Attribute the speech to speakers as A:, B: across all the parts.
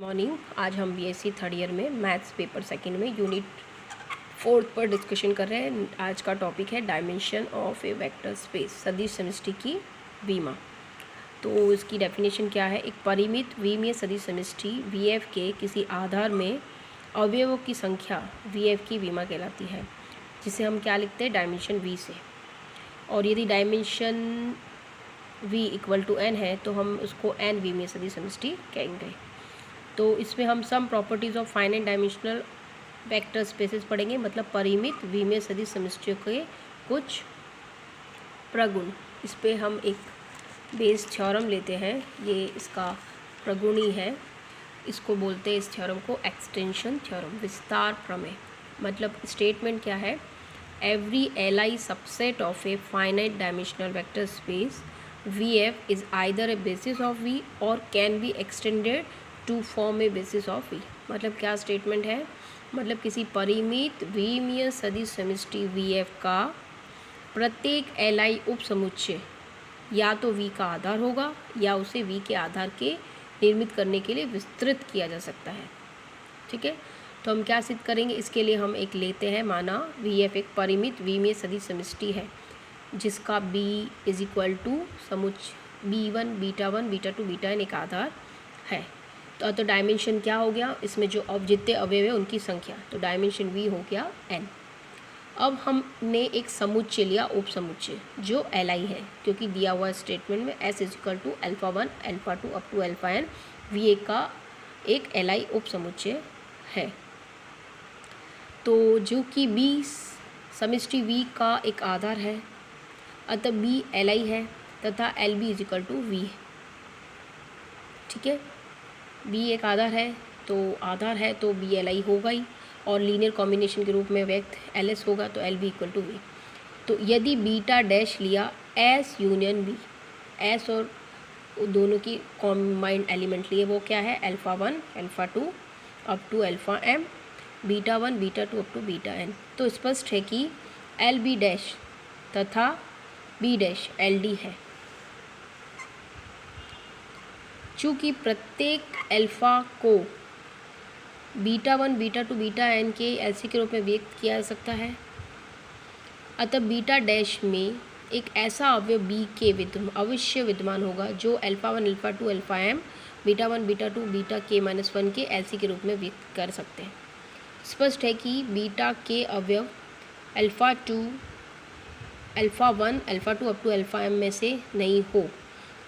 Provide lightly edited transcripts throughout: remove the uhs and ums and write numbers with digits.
A: Morning. आज हम BSc third year में मैथ्स पेपर सेकंड में यूनिट 4 पर डिस्कशन कर रहे हैं। आज का टॉपिक है dimension of A vector space, सदिश समष्टि की विमा। तो इसकी डेफिनेशन क्या है? एक परिमित विमीय सदिश समष्टि वीएफ के किसी आधार में अवयवों की संख्या वीएफ की विमा कहलाती है, जिसे हम क्या लिखते हैं? डायमेंशन वी से। और यदि dimension v equal to n है तो हम उसको n विमीय सदिश समष्टि कहेंगे। तो इसमें हम some properties of finite dimensional vector spaces पढ़ेंगे, मतलब परिमित विमीय सदिश समष्टियों के कुछ प्रगुण। इस पे हम एक बेस थ्योरम लेते हैं, ये इसका प्रगुणी है। इसको बोलते हैं, इस थ्योरम को एक्सटेंशन थ्योरम, विस्तार प्रमेय। मतलब स्टेटमेंट क्या है? Every L subset of a finite dimensional vector space VF is either a basis of V or can be extended to form a basis of V। मतलब क्या स्टेटमेंट है? मतलब किसी परिमित विमीय सदिश समष्टि VF का प्रत्येक LI उप समुच्चय या तो V का आधार होगा या उसे V के आधार के निर्मित करने के लिए विस्तृत किया जा सकता है। ठीक है, तो हम क्या सिद्ध करेंगे? इसके लिए हम एक लेते हैं, माना VF एक परिमित विमीय सदिश समष्टि है जिसका B इज इक्वल टू समुच्चय B1 beta1 beta two beta n एक आधार है। तो डायमेंशन क्या हो गया? इसमें जो जितने अवयव है उनकी संख्या, तो डायमेंशन V हो गया n। अब हमने एक समुच्चय लिया, उप समुच्चय जो Li है, क्योंकि दिया हुआ स्टेटमेंट में S is equal to alpha one alpha two up to alpha n V का एक Li उप समुच्चय है। तो जो कि B समष्टि V का एक आधार है, अतः B Li है तथा LB is equal to V है। ठीक है, B एक आधार है तो B Li होगा ही, और लीनियर कॉम्बिनेशन के रूप में व्यक्त LS होगा, तो LB इक्वल टू V। तो यदि बीटा डैश लिया S यूनियन B, S और दोनों की कॉम्बाइंड एलिमेंट लिए, वो क्या है? Alpha one alpha two up to alpha m beta one beta two up to beta n। तो स्पष्ट है कि LB डैश तथा B डैश LD है। चूँकि प्रत्येक अल्फ़ा को बीटा1 बीटा2 बीटा n के LC के रूप में व्यक्त किया जा सकता है, अतः बीटा डैश में एक ऐसा अवयव B के अवश्य विद्यमान होगा जो alpha one alpha two alpha m beta one beta two beta k-1 के LC के रूप में व्यक्त कर सकते हैं। स्पष्ट है कि बीटा के अवयव अल्फ़ा1 alpha two up to alpha m में से नहीं हो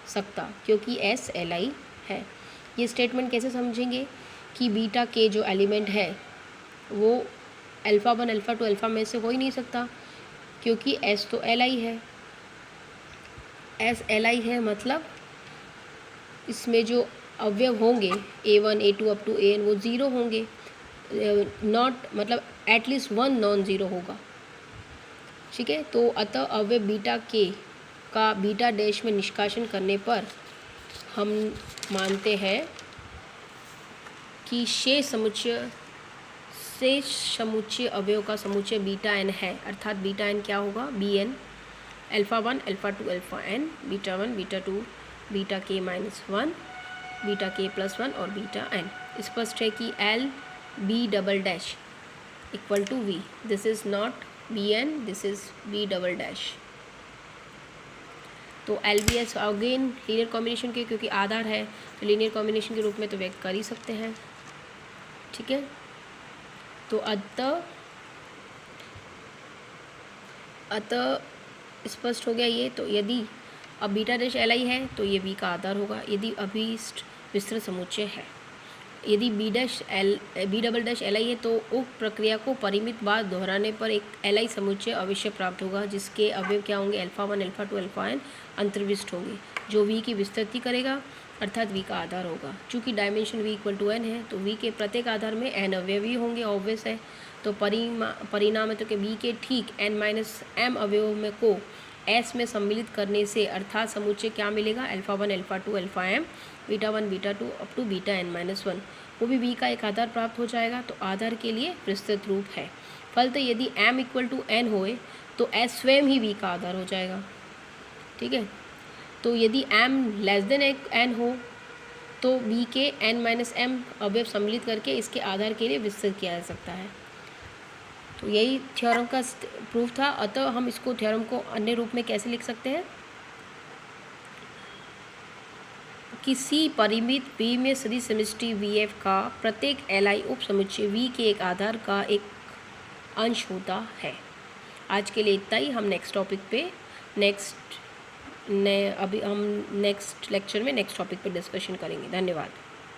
A: सकता, क्योंकि S Li है। ये स्टेटमेंट कैसे समझेंगे कि बीटा के जो एलिमेंट है वो अल्फ़ा1 अल्फ़ा2 अल्फ़ा में से हो ही नहीं सकता, क्योंकि S तो Li है। S Li है मतलब इसमें जो अवयव होंगे A1 A2 up to AN वो ज़ीरो होंगे, नॉट मतलब एटलीस्ट वन नॉन ज़ीरो होगा। ठीक है, तो अतः अवयव बीटा के का बीटा डैश में निष्कासन करने पर हम मानते हैं कि शेष समुच्चय अवयव का समुच्चय बीटा n है, अर्थात बीटा n क्या होगा? Bn alpha one alpha two alpha n beta one beta two beta k-1 beta k+1 और बीटा n। स्पष्ट है कि LB double dash equal to V। This is not Bn, this is B double dash. तो LBS again linear combination के, क्योंकि आधार है तो linear combination के रूप में तो व्यक्त कर ही सकते हैं। ठीक है, तो अतः स्पष्ट हो गया ये। तो यदि अब बीटा डैश Li है तो ये V का आधार होगा, यदि अभीष्ट विस्तृत समुच्चय है। यदि B डबल डैश Li है तो उक्त प्रक्रिया को परिमित बार दोहराने पर एक Li समुच्चय अवश्य प्राप्त होगा, जिसके अवयव क्या होंगे? अल्फ़ा1 अल्फ़ा2 अल्फ़ा n अंतर्विष्ट होंगे, जो V की विस्तृति करेगा, अर्थात V का आधार होगा। चूँकि dimension V equal to n है तो V के प्रत्येक आधार में n अवयव ही होंगे, ऑब्वियस है। तो परिणाम है तो कि B के ठीक n-m अवयवों में को S में सम्मिलित करने से, अर्थात समुच्चय क्या मिलेगा? Alpha one alpha two alpha m beta one beta two up to beta n-1, वो भी V का एक आधार प्राप्त हो जाएगा। तो आधार के लिए विस्तृत रूप है। फलतः यदि m इक्वल टू n होए तो S स्वयं ही V का आधार हो जाएगा। ठीक है, तो यदि m लेस देन n हो तो V के n-m अवयव सम्मिलित करके इसके आधार के लिए विस्तृत किया जा सकता है। तो यही थ्योरम का प्रूफ था। अतः हम इसको थ्योरम को अन्य रूप में कैसे लिख सकते हैं? किसी परिमित V में सदिश समष्टि VF का प्रत्येक Li उप समुच्चय V के एक आधार का एक अंश होता है। आज के लिए इतना ही। हम नेक्स्ट टॉपिक पे अभी हम नेक्स्ट लेक्चर में नेक्स्ट टॉपिक पर डिस्कशन करेंगे। धन्यवाद।